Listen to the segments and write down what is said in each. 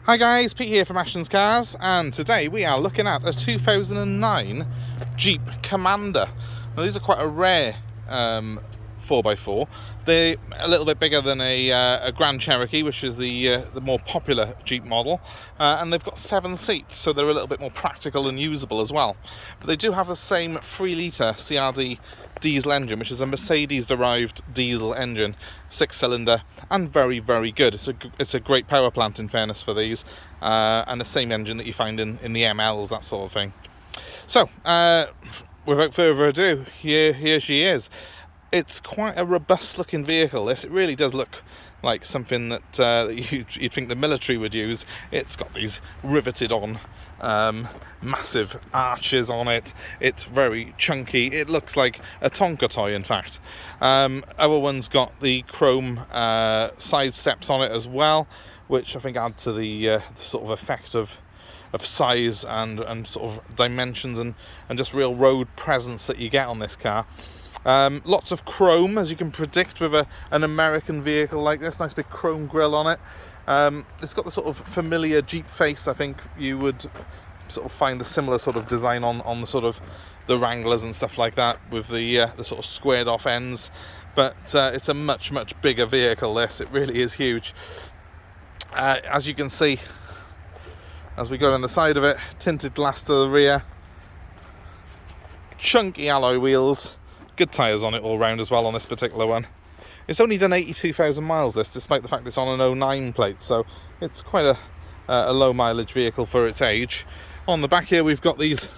Hi guys, Pete here from Ashton's Cars, and today we are looking at a 2009 Jeep Commander. Now these are quite a rare 4x4. They're a little bit bigger than a Grand Cherokee, which is the more popular Jeep model, and they've got 7 seats, so they're a little bit more practical and usable as well. But they do have the same 3-litre CRD diesel engine, which is a Mercedes-derived diesel engine, 6-cylinder, and very, very good. It's a great power plant, in fairness, for these, and the same engine that you find in the MLs, that sort of thing. So, without further ado, here she is. It's quite a robust looking vehicle, this. It really does look like something that you'd think the military would use. It's got these riveted on massive arches on it. It's very chunky. It looks like a Tonka toy, in fact. Other one's got the chrome side steps on it as well, which I think add to the sort of effect of size and sort of dimensions and just real road presence that you get on this car. Lots of chrome, as you can predict with an American vehicle like this. Nice big chrome grille on it. It's got the sort of familiar Jeep face. I think you would sort of find the similar sort of design on the sort of the Wranglers and stuff like that, with the sort of squared off ends. But it's a much bigger vehicle, this. It really is huge. As you can see, as we go down the side of it, tinted glass to the rear, chunky alloy wheels, good tyres on it all round as well on this particular one. It's only done 82,000 miles, this, despite the fact it's on an 09 plate, so it's quite a low mileage vehicle for its age. On the back here we've got these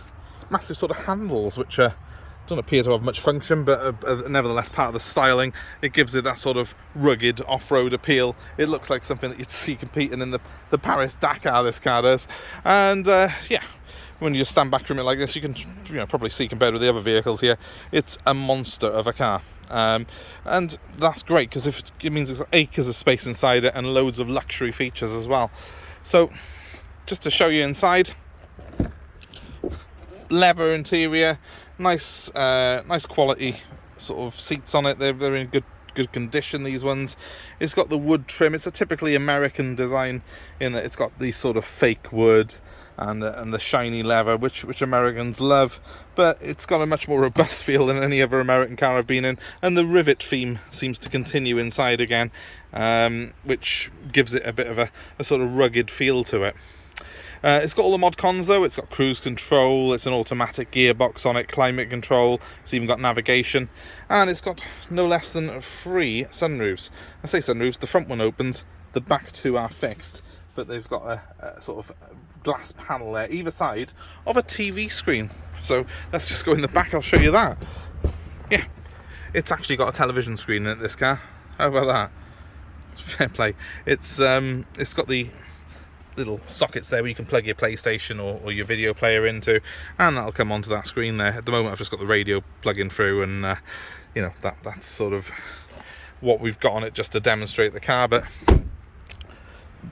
massive sort of handles, which don't appear to have much function, but nevertheless part of the styling. It gives it that sort of rugged off-road appeal. It looks like something that you'd see competing in the Paris-Dakar, this car does. And yeah, when you just stand back from it like this, you can probably see, compared with the other vehicles here, it's a monster of a car. And that's great, because it means it's got acres of space inside it and loads of luxury features as well. So just to show you inside, leather interior, nice quality sort of seats on it. They're in good condition, these ones. It's got the wood trim. It's a typically American design in that it's got these sort of fake wood and the shiny leather, which Americans love, but it's got a much more robust feel than any other American car I've been in, and the rivet theme seems to continue inside again, which gives it a bit of a sort of rugged feel to it. It's got all the mod cons though. It's got cruise control, it's an automatic gearbox on it, climate control, it's even got navigation, and it's got no less than 3 sunroofs. I say sunroofs, the front one opens, the back 2 are fixed, but they've got a sort of glass panel there either side of a TV screen. So let's just go in the back, I'll show you that. Yeah, it's actually got a television screen in it, this car. How about that? Fair play. It's got the little sockets there where you can plug your PlayStation or your video player into, and that'll come onto that screen there. At the moment I've just got the radio plugging through, and that's sort of what we've got on it just to demonstrate the car. But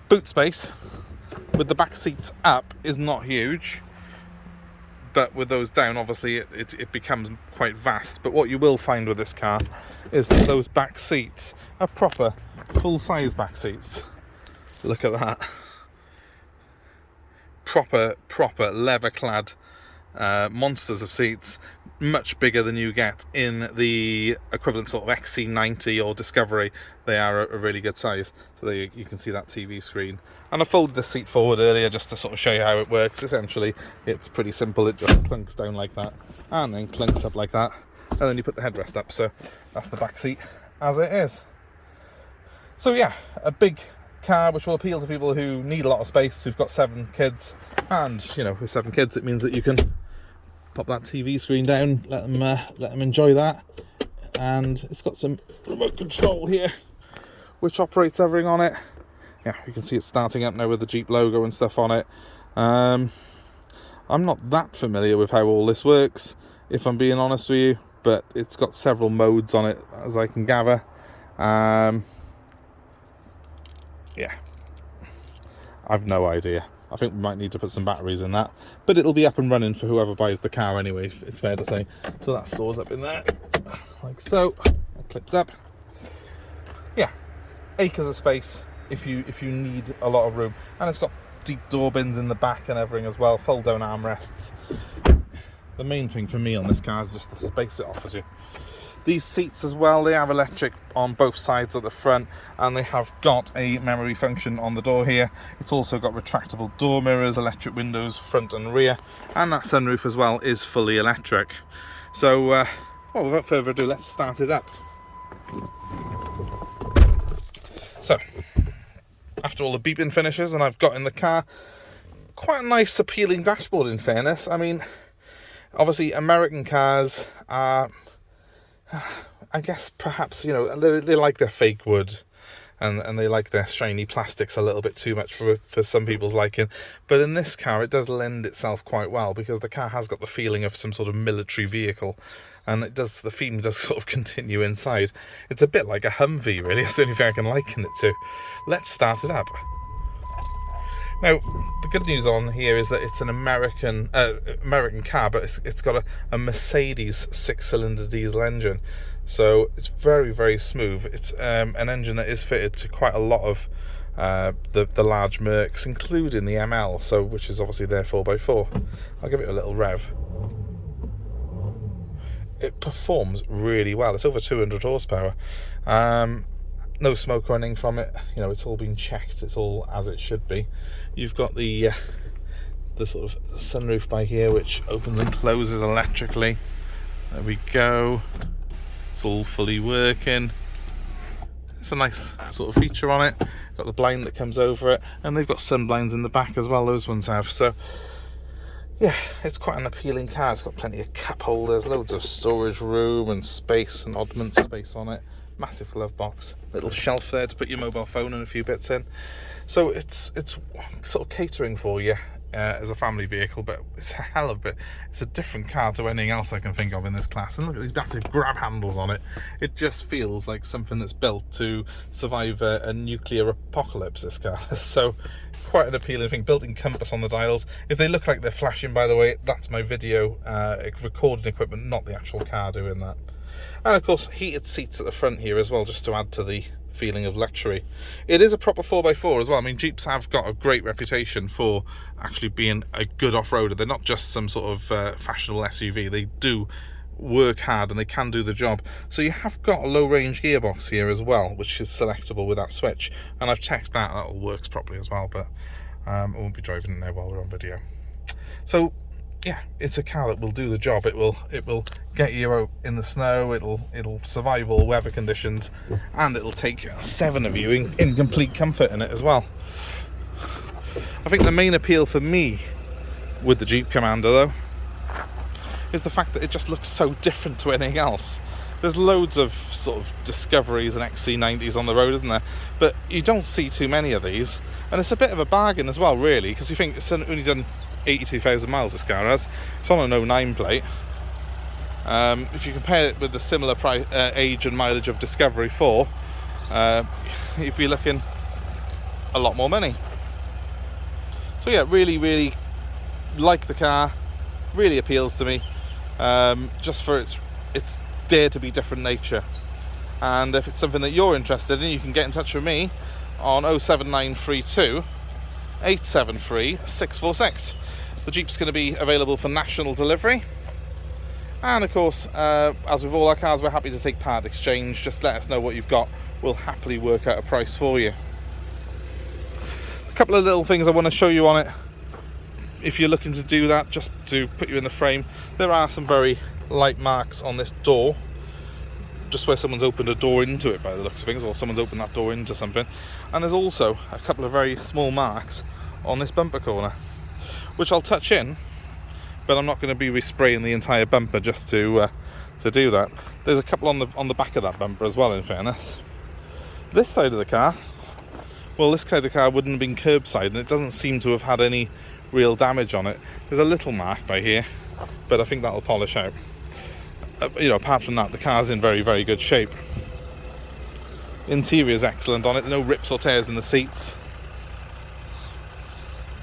boot space with the back seats up is not huge, but with those down, obviously it becomes quite vast. But what you will find with this car is that those back seats are proper full-size back seats. Look at that. Proper leather-clad monsters of seats, much bigger than you get in the equivalent sort of XC90 or Discovery. They are a really good size. So there you can see that TV screen. And I folded the seat forward earlier just to sort of show you how it works. Essentially, it's pretty simple. It just clunks down like that, and then clunks up like that, and then you put the headrest up. So that's the back seat as it is. So yeah, a big car which will appeal to people who need a lot of space, who've got 7 kids, and with 7 kids it means that you can pop that TV screen down, let them enjoy that. And it's got some remote control here which operates everything on it. Yeah, you can see it's starting up now with the Jeep logo and stuff on it. I'm not that familiar with how all this works, if I'm being honest with you, but it's got several modes on it, as I can gather. Yeah, I've no idea. I think we might need to put some batteries in that, but it'll be up and running for whoever buys the car anyway, it's fair to say. So that stores up in there, like so. It clips up. Yeah, acres of space if you need a lot of room, and it's got deep door bins in the back and everything as well, fold down armrests. The main thing for me on this car is just the space it offers you. These seats as well, they have electric on both sides at the front, and they have got a memory function on the door here. It's also got retractable door mirrors, electric windows front and rear, and that sunroof as well is fully electric. So well, without further ado, let's start it up. So after all the beeping finishes and I've got in the car, quite a nice appealing dashboard in fairness. I mean, obviously American cars are, I guess perhaps, you know, they like their fake wood and they like their shiny plastics a little bit too much for some people's liking. But in this car, it does lend itself quite well, because the car has got the feeling of some sort of military vehicle, and the theme does sort of continue inside. It's a bit like a Humvee, really. That's the only thing I can liken it to. Let's start it up. Now, the good news on here is that it's an American car, but it's got a Mercedes 6-cylinder diesel engine, so it's very, very smooth. It's an engine that is fitted to quite a lot of the large Mercs, including the ML, so which is obviously their 4x4. I'll give it a little rev. It performs really well. It's over 200 horsepower. No smoke running from it. You know, it's all been checked. It's all as it should be. You've got the sort of sunroof by here, which opens and closes electrically. There we go. It's all fully working. It's a nice sort of feature on it. Got the blind that comes over it, and they've got sun blinds in the back as well. Those ones have. So yeah, it's quite an appealing car. It's got plenty of cup holders, loads of storage room and space and oddment space on it. Massive glove box, little shelf there to put your mobile phone and a few bits in. So it's sort of catering for you as a family vehicle, but it's a hell of a bit. It's a different car to anything else I can think of in this class. And look at these massive grab handles on it. It just feels like something that's built to survive a nuclear apocalypse, this car. So quite an appealing thing. Built-in compass on the dials. If they look like they're flashing, by the way, that's my video recording equipment, not the actual car doing that. And of course, heated seats at the front here as well, just to add to the feeling of luxury. It is a proper 4x4 as well. I mean, Jeeps have got a great reputation for actually being a good off-roader. They're not just some sort of fashionable SUV. They do work hard and they can do the job. So you have got a low-range gearbox here as well, which is selectable with that switch. And I've checked that all works properly as well, but I won't be driving it now while we're on video. So yeah, it's a car that will do the job. It will get you out in the snow. It'll survive all weather conditions, and it'll take 7 of you in complete comfort in it as well. I think the main appeal for me with the Jeep Commander, though, is the fact that it just looks so different to anything else. There's loads of sort of Discoveries and XC90s on the road, isn't there? But you don't see too many of these, and it's a bit of a bargain as well, really, because you think it's only done 82,000 miles this car has. It's on an 09 plate. If you compare it with the similar age and mileage of Discovery 4, you'd be looking a lot more money. So yeah, really, really like the car. Really appeals to me, just for its dare to be different nature. And if it's something that you're interested in, you can get in touch with me on 07932 873 646. The Jeep's going to be available for national delivery, and of course, as with all our cars, we're happy to take part exchange. Just let us know what you've got. We'll happily work out a price for you. A couple of little things I want to show you on it. If you're looking to do that, just to put you in the frame, there are some very light marks on this door, just where someone's opened a door into it by the looks of things, or someone's opened that door into something. And there's also a couple of very small marks on this bumper corner, which I'll touch in, but I'm not going to be respraying the entire bumper just to do that. There's a couple on the back of that bumper as well, in fairness. This side of the car, well, this side of the car wouldn't have been curbside, and it doesn't seem to have had any real damage on it. There's a little mark by here, but I think that'll polish out. You know, apart from that, the car's in very, very good shape. Interior is excellent on it. No rips or tears in the seats.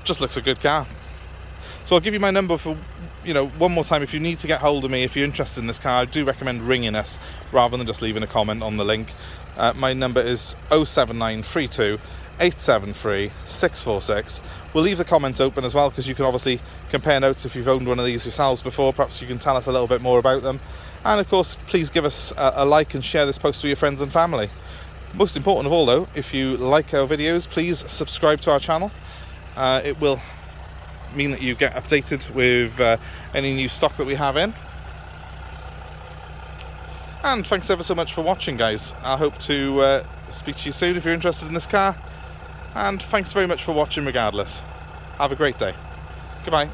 Just looks a good car. So I'll give you my number for, you know, one more time. If you need to get hold of me, if you're interested in this car, I do recommend ringing us rather than just leaving a comment on the link. My number is 07932 873 646. We'll leave the comments open as well, because you can obviously compare notes if you've owned one of these yourselves before. Perhaps you can tell us a little bit more about them. And of course, please give us a like and share this post with your friends and family. Most important of all though, if you like our videos, please subscribe to our channel. It will mean that you get updated with any new stock that we have in. And thanks ever so much for watching, guys. I hope to speak to you soon if you're interested in this car. And thanks very much for watching regardless. Have a great day. Goodbye.